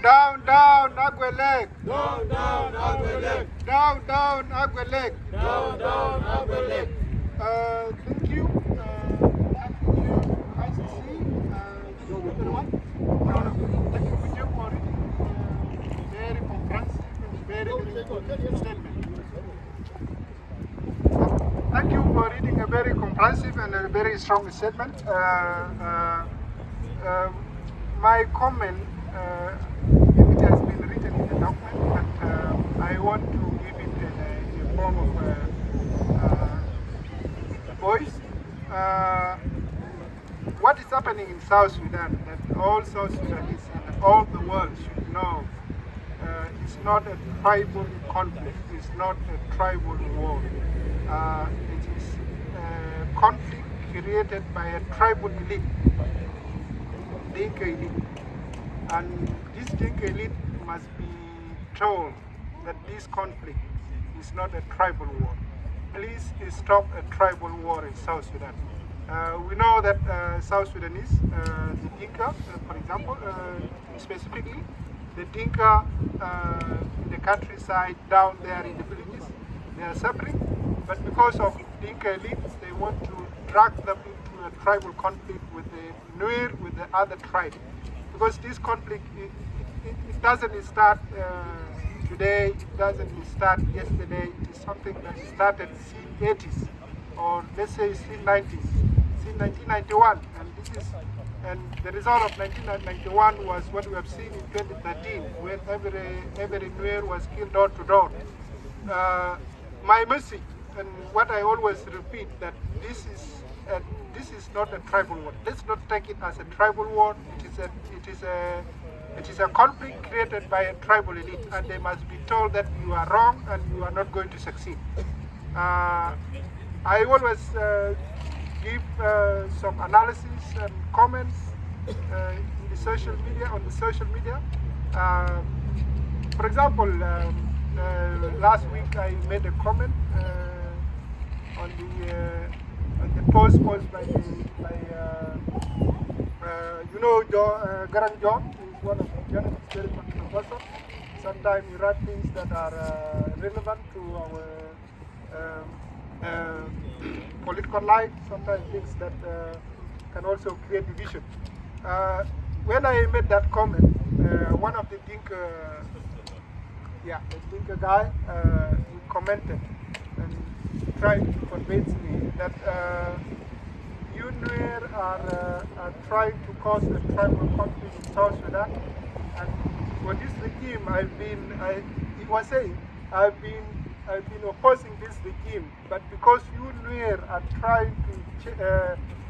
Down, down, Agwelek. Down, down, Agwelek. Down, down, Agwelek. Down, down, Agwelek. Thank you. ICC. Everyone. Thank you for reading very comprehensive and very good statement. Thank you for reading a very comprehensive and a very strong statement. My comment, if it has been written in the document, but I want to give it in a form of voice. What is happening in South Sudan, that all South Sudanese and all the world should know, it's not a tribal conflict, it's not a tribal war. It is a conflict created by a tribal elite, Dinka elite. And this Dinka elite must be told that this conflict is not a tribal war. Please stop a tribal war in South Sudan. We know that South Sudanese, the Dinka, for example, specifically, the Dinka in the countryside down there in the villages, they are suffering. But because of Dinka elites, they want to drag them into a tribal conflict with the Nuer, with the other tribe. Because this conflict, it doesn't start today, it doesn't start yesterday, it is something that started in the 80s, or let's say in 90s, in 1991. And the result of 1991 was what we have seen in 2013, when every Nuer was killed door to door. My message, and what I always repeat, that this is not a tribal war. Let's not take it as a tribal war. It is a conflict created by a tribal elite, and they must be told that you are wrong and you are not going to succeed. I always give some analysis and comments in the social media, on the social media. For example, last week I made a comment on the post by Garang John, who is one of the journalists, very controversial. Sometimes he writes things that are relevant to our political life, sometimes things that can also create division. When I made that comment, one of the Dinka guy, he commented and tried to convince me that you Nuer are trying to cause a tribal conflict in South Sudan, and for this regime, he was saying, I've been opposing this regime, but because you Nuer are trying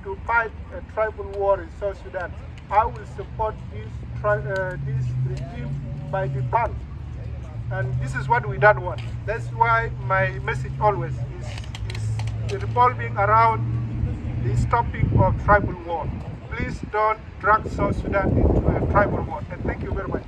to fight a tribal war in South Sudan, I will support this regime by default. And this is what we don't want. That's why my message always is revolving around this topic of tribal war. Please don't drag South Sudan into a tribal war. And thank you very much.